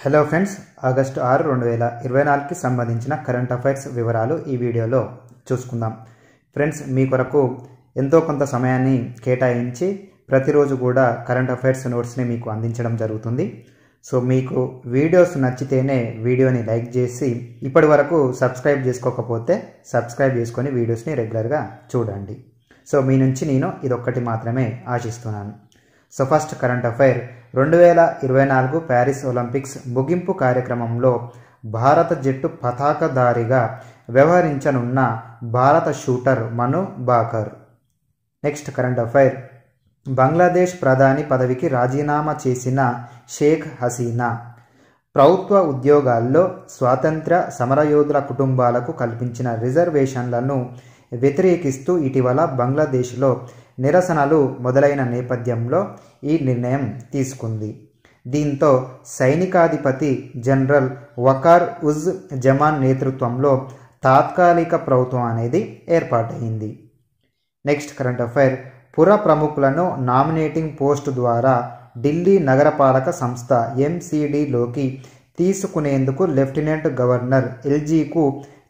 Hello friends, August 6, 2024కి సంబంధించిన current affairs వివరాలు ఈ వీడియోలో చూసుకుందాం. ఫ్రెండ్స్, మీ కొరకు ఎంతో కొంత సమయాన్ని కేటాయించి ప్రతిరోజు కూడా కరెంట్ అఫైర్స్ నోట్స్ని మీకు అందించడం జరుగుతుంది. సో మీకు వీడియోస్ నచ్చితేనే వీడియోని లైక్ చేసి ఇప్పటి వరకు సబ్స్క్రైబ్ చేసుకోకపోతే సబ్స్క్రైబ్ చేసుకొని వీడియోస్ని రెగ్యులర్గా చూడండి. సో మీ నుంచి నేను ఇదొక్కటి మాత్రమే ఆశిస్తున్నాను. So first current affair, 2024 Paris Olympics ముగింపు కార్యక్రమంలో భారత జట్టు పతాకధారిగా వ్యవహరించనున్న భారత shooter Manu Bhaker. Next current affair, Bangladesh ప్రధాని పదవికి రాజీనామా చేసిన షేక్ హసీనా. ప్రభుత్వ ఉద్యోగాల్లో స్వాతంత్ర్య సమరయోధుల కుటుంబాలకు కల్పించిన రిజర్వేషన్లను వ్యతిరేకిస్తూ ఇటీవల బంగ్లాదేశ్లో నిరసనలు మొదలైన నేపథ్యంలో ఈ నిర్ణయం తీసుకుంది. దీంతో సైనికాధిపతి జనరల్ వకార్ ఉజ్ జమాన్ నేతృత్వంలో తాత్కాలిక ప్రభుత్వం అనేది ఏర్పాటైంది. నెక్స్ట్ కరెంట్ అఫైర్, పుర ప్రముఖులను నామినేటింగ్ పోస్ట్ ద్వారా ఢిల్లీ నగరపాలక సంస్థ MCDలోకి తీసుకునేందుకు లెఫ్టినెంట్ గవర్నర్ LGకు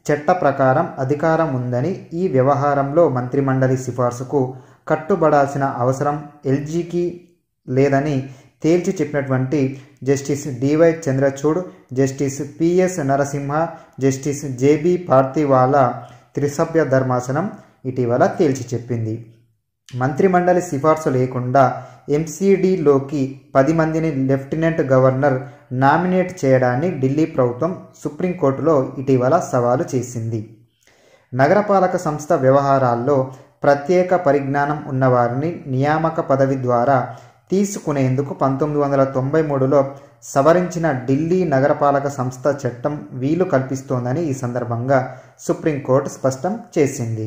చట్ట ప్రకారం అధికారం ఉందని, ఈ వ్యవహారంలో మంత్రిమండలి సిఫార్సుకు కట్టుబడాల్సిన అవసరం LGకి లేదని తేల్చి చెప్పినటువంటి justice DY Chandrachud, justice PS Narasimha, justice JB Pardiwala త్రిసభ్య ధర్మాసనం ఇటీవల తేల్చి చెప్పింది. మంత్రిమండలి సిఫార్సు లేకుండా MCDలోకి 10 మందిని లెఫ్టినెంట్ గవర్నర్ నామినేట్ చేయడాన్ని ఢిల్లీ ప్రభుత్వం సుప్రీంకోర్టులో ఇటీవల సవాలు చేసింది. నగరపాలక సంస్థ వ్యవహారాల్లో ప్రత్యేక పరిజ్ఞానం ఉన్నవారిని నియామక పదవి ద్వారా తీసుకునేందుకు 1993లో సవరించిన ఢిల్లీ నగరపాలక సంస్థ చట్టం వీలు కల్పిస్తోందని ఈ సందర్భంగా సుప్రీంకోర్టు స్పష్టం చేసింది.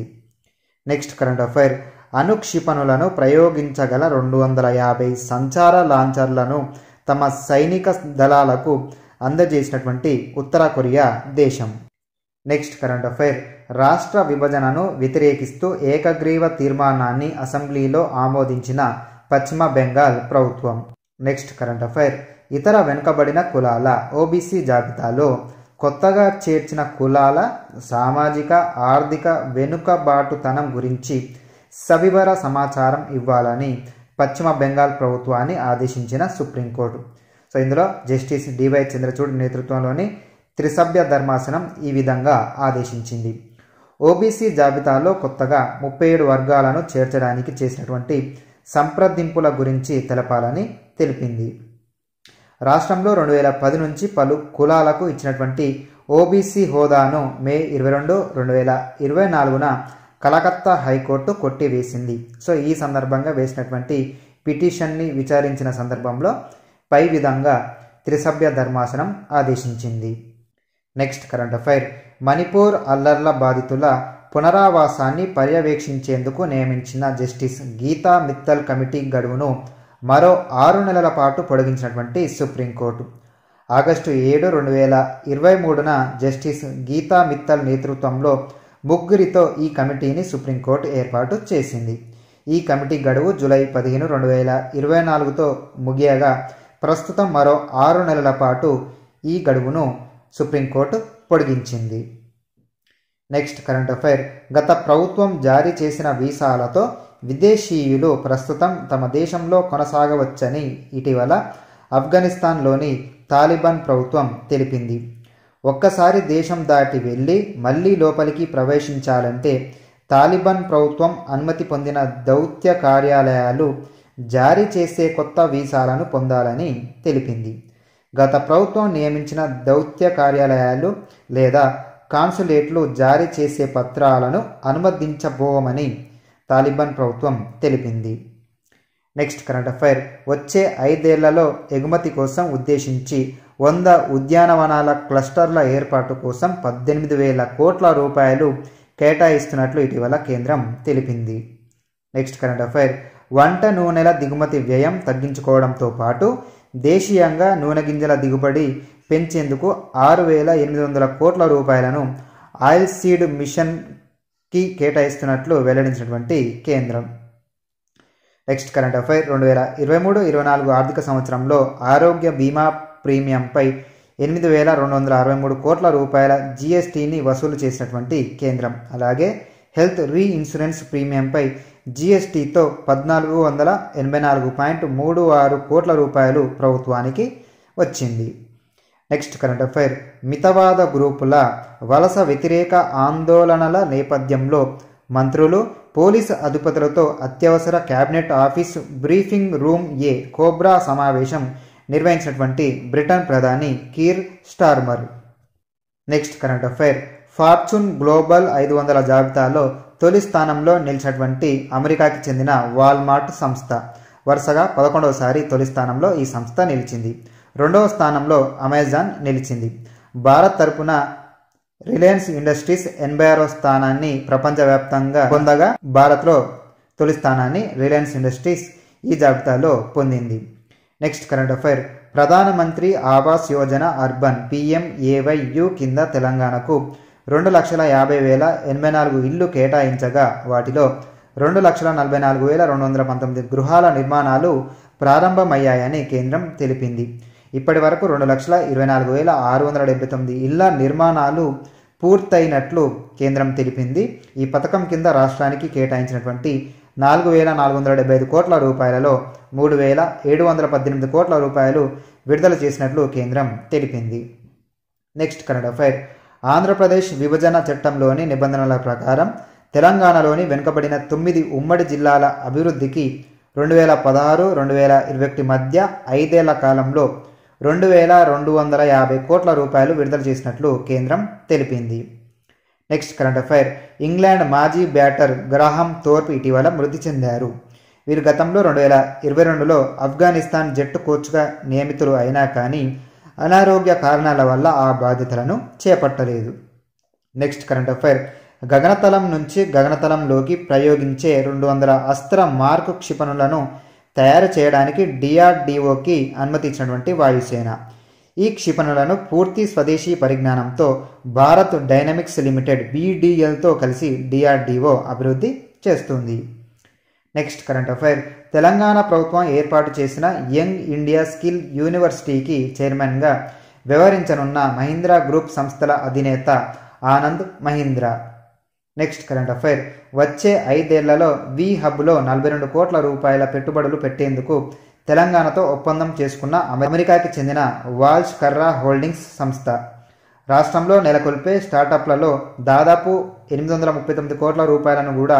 నెక్స్ట్ కరెంట్ అఫైర్, అణుక్షిపణులను ప్రయోగించగల 250 సంచార లాంచర్లను తమ సైనిక దళాలకు అందజేసినటువంటి ఉత్తర కొరియా దేశం. నెక్స్ట్ కరెంట్ అఫైర్, రాష్ట్ర విభజనను వ్యతిరేకిస్తూ ఏకగ్రీవ తీర్మానాన్ని అసెంబ్లీలో ఆమోదించిన పశ్చిమ బెంగాల్ ప్రభుత్వం. నెక్స్ట్ కరెంట్ అఫైర్, ఇతర వెనుకబడిన కులాల OBC జాబితాలో కొత్తగా చేర్చిన కులాల సామాజిక ఆర్థిక వెనుకబాటుతనం గురించి సవివర సమాచారం ఇవ్వాలని పశ్చిమ బెంగాల్ ప్రభుత్వాన్ని ఆదేశించిన సుప్రీంకోర్టు. సో ఇందులో జస్టిస్ DY చంద్రచూడ్ నేతృత్వంలోని త్రిసభ్య ధర్మాసనం ఈ విధంగా ఆదేశించింది. OBC జాబితాలో కొత్తగా 37 వర్గాలను చేర్చడానికి చేసినటువంటి సంప్రదింపుల గురించి తెలపాలని తెలిపింది. రాష్ట్రంలో 2010 నుంచి పలు కులాలకు ఇచ్చినటువంటి OBC హోదాను మే 22, 2024న కలకత్తా హైకోర్టు కొట్టివేసింది. సో ఈ సందర్భంగా వేసినటువంటి పిటిషన్ని విచారించిన సందర్భంలో పై విధంగా త్రిసభ్య ధర్మాసనం ఆదేశించింది. నెక్స్ట్ కరెంట్ అఫైర్, మణిపూర్ అల్లర్ల బాధితుల పునరావాసాన్ని పర్యవేక్షించేందుకు నియమించిన జస్టిస్ గీతా మిత్తల్ కమిటీ గడువును మరో 6 నెలల పాటు పొడిగించినటువంటి సుప్రీంకోర్టు. ఆగస్టు 7, 2023న జస్టిస్ గీతా మిత్తల్ నేతృత్వంలో 3 ఈ కమిటీని సుప్రీంకోర్టు ఏర్పాటు చేసింది. ఈ కమిటీ గడువు జూలై 15, 2024తో ముగియగా ప్రస్తుతం మరో 6 నెలల పాటు ఈ గడువును సుప్రీంకోర్టు పొడిగించింది. నెక్స్ట్ కరెంట్ అఫైర్, గత ప్రభుత్వం జారీ చేసిన వీసాలతో విదేశీయులు ప్రస్తుతం తమ దేశంలో కొనసాగవచ్చని ఇటీవల ఆఫ్ఘనిస్తాన్లోని తాలిబాన్ ప్రభుత్వం తెలిపింది. ఒక్కసారి దేశం దాటి వెళ్ళి మళ్లీ లోపలికి ప్రవేశించాలంటే తాలిబాన్ ప్రభుత్వం అనుమతి పొందిన దౌత్య కార్యాలయాలు జారీ చేసే కొత్త వీసాలను పొందాలని తెలిపింది. గత ప్రభుత్వం నియమించిన దౌత్య కార్యాలయాలు లేదా కాన్సులేట్లు జారీ చేసే పత్రాలను అనుమతించబోమని తాలిబాన్ ప్రభుత్వం తెలిపింది. నెక్స్ట్ కరెంట్ అఫైర్, వచ్చే 5 ఏళ్లలో ఎగుమతి కోసం ఉద్దేశించి 100 ఉద్యానవనాల క్లస్టర్ల ఏర్పాటు కోసం 18,000 కోట్ల రూపాయలు కేటాయిస్తున్నట్లు ఇటీవల కేంద్రం తెలిపింది. నెక్స్ట్ కరెంట్ అఫైర్, వంట నూనెల దిగుమతి వ్యయం తగ్గించుకోవడంతో పాటు దేశీయంగా నూనె గింజల దిగుబడి పెంచేందుకు 6,800 కోట్ల రూపాయలను ఆయిల్ సీడ్ మిషన్కి కేటాయిస్తున్నట్లు వెల్లడించినటువంటి కేంద్రం. నెక్స్ట్ కరెంట్ అఫైర్, 2023-24 ఆర్థిక సంవత్సరంలో ఆరోగ్య బీమా ప్రీమియంపై 8,263 కోట్ల రూపాయల జీఎస్టీని వసూలు చేసినటువంటి కేంద్రం. అలాగే హెల్త్ రీఇన్సూరెన్స్ ప్రీమియంపై జీఎస్టీతో 1,484.36 కోట్ల రూపాయలు ప్రభుత్వానికి వచ్చింది. Next current affair. మితవాద గ్రూపుల వలస వ్యతిరేక ఆందోళనల నేపథ్యంలో మంత్రులు, పోలీసు అధిపతులతో అత్యవసర కేబినెట్ ఆఫీస్ బ్రీఫింగ్ రూమ్ ఏ కోబ్రా సమావేశం నిర్వహించినటువంటి బ్రిటన్ ప్రధాని Keir Starmer. Next current affair. Fortune global 500 జాబితాలో తొలి స్థానంలో నిలిచినటువంటి అమెరికాకి చెందిన వాల్మార్ట్ సంస్థ వరుసగా 11వసారి తొలి స్థానంలో ఈ సంస్థ నిలిచింది. 2వ స్థానంలో అమెజాన్ నిలిచింది. భారత్ తరపున రిలయన్స్ ఇండస్ట్రీస్ 86వ స్థానాన్ని ప్రపంచవ్యాప్తంగా పొందగా భారత్లో తొలి స్థానాన్ని రిలయన్స్ ఇండస్ట్రీస్ ఈ జాబితాలో పొందింది. Next current affair. ప్రధానమంత్రి ఆవాస్ యోజన అర్బన్ PMAYU కింద తెలంగాణకు 2,50,084 ఇళ్లు కేటాయించగా వాటిలో 2,44,219 గృహాల నిర్మాణాలు ప్రారంభమయ్యాయని కేంద్రం తెలిపింది. ఇప్పటి వరకు 2,24,679 ఇళ్ల నిర్మాణాలు పూర్తయినట్లు కేంద్రం తెలిపింది. ఈ పథకం కింద రాష్ట్రానికి కేటాయించినటువంటి 4,475 కోట్ల రూపాయలలో 3,718 కోట్ల రూపాయలు విడుదల చేసినట్లు కేంద్రం తెలిపింది. Next current affair. ఆంధ్రప్రదేశ్ విభజన చట్టంలోని నిబంధనల ప్రకారం తెలంగాణలోని వెనుకబడిన 9 ఉమ్మడి జిల్లాల అభివృద్ధికి 2016-2021 మధ్య 5 ఏళ్ల కాలంలో 2,250 కోట్ల రూపాయలు విడుదల చేసినట్లు కేంద్రం తెలిపింది. Next current affair. ఇంగ్లాండ్ మాజీ బ్యాటర్ గ్రాహం థోర్ప్ ఇటీవల మృతి చెందారు. వీరు గతంలో 2022లో ఆఫ్ఘనిస్తాన్ జట్టు కోచ్గా నియమితులు అయినా కానీ అనారోగ్య కారణాల వల్ల ఆ బాధ్యతలను చేపట్టలేదు. Next current affair. గగనతలం నుంచి గగనతలంలోకి ప్రయోగించే 200 అస్త్ర మార్క్ క్షిపణులను తయారు చేయడానికి DRDOకి అనుమతి ఇచ్చినటువంటి వాయుసేన ఈ క్షిపణులను పూర్తి స్వదేశీ పరిజ్ఞానంతో భారత్ డైనమిక్స్ లిమిటెడ్ BDLతో కలిసి DRDO అభివృద్ధి చేస్తుంది. Next current affair. తెలంగాణ ప్రభుత్వం ఏర్పాటు చేసిన యంగ్ ఇండియా స్కిల్ యూనివర్సిటీకి చైర్మన్గా వ్యవహరించనున్న మహీంద్రా గ్రూప్ సంస్థల అధినేత Anand Mahindra. Next current affair. వచ్చే 5 ఏళ్లలో V-Hubలో 42 కోట్ల రూపాయల పెట్టుబడులు పెట్టేందుకు తెలంగాణతో ఒప్పందం చేసుకున్న అమెరికాకి చెందిన వాల్ష్ కర్రా హోల్డింగ్స్ సంస్థ రాష్ట్రంలో నెలకొల్పే స్టార్టప్లలో దాదాపు 839 కోట్ల రూపాయలను కూడా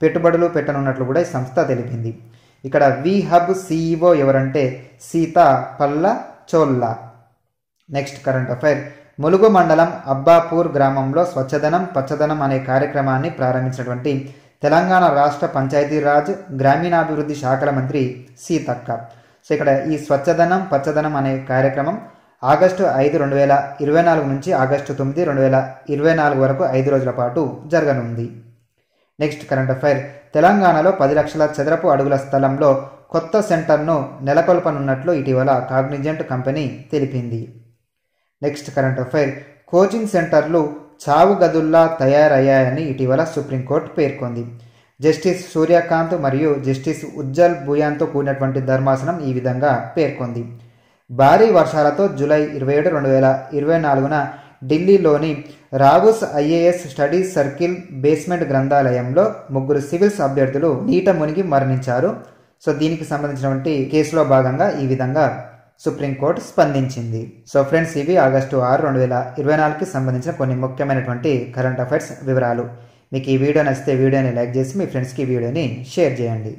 పెట్టుబడులు పెట్టనున్నట్లు కూడా ఈ సంస్థ తెలిపింది. ఇక్కడ V-Hub CEO ఎవరంటే Sita Palla Cholla. Next current affair. Mulugu మండలం అబ్బాపూర్ గ్రామంలో స్వచ్ఛదనం పచ్చదనం అనే కార్యక్రమాన్ని ప్రారంభించినటువంటి తెలంగాణ రాష్ట్ర పంచాయతీరాజ్ గ్రామీణాభివృద్ధి శాఖల మంత్రి సీతక్క. సో ఇక్కడ ఈ స్వచ్ఛదనం పచ్చదనం అనే కార్యక్రమం ఆగస్టు 5, 2024 నుంచి ఆగస్టు 9, 2024 వరకు 5 రోజుల పాటు జరగనుంది. Next current affair. తెలంగాణలో 10 లక్షల చదరపు అడుగుల స్థలంలో కొత్త సెంటర్ను నెలకొల్పనున్నట్లు ఇటీవల కాగ్నిజెంట్ కంపెనీ తెలిపింది. Next current affair. కోచింగ్ సెంటర్లు చావు గదుల్లా తయారయ్యాయని ఇటీవల సుప్రీంకోర్టు పేర్కొంది. జస్టిస్ సూర్యకాంత్ మరియు జస్టిస్ ఉజ్జల్ భూయాన్తో కూడినటువంటి ధర్మాసనం ఈ విధంగా పేర్కొంది. భారీ వర్షాలతో జూలై 27, 2024న ఢిల్లీలోని Rau's IAS studies circle basement గ్రంథాలయంలో 3 సివిల్స్ అభ్యర్థులు నీట మునిగి మరణించారు. సో దీనికి సంబంధించినటువంటి కేసులో భాగంగా ఈ విధంగా సుప్రీంకోర్టు స్పందించింది. సో ఫ్రెండ్స్, ఇవి ఆగస్టు 6, 2024కి సంబంధించిన కొన్ని ముఖ్యమైనటువంటి కరెంట్ అఫైర్స్ వివరాలు. మీకు ఈ వీడియో నచ్చితే వీడియోని లైక్ చేసి మీ ఫ్రెండ్స్కి వీడియోని షేర్ చేయండి.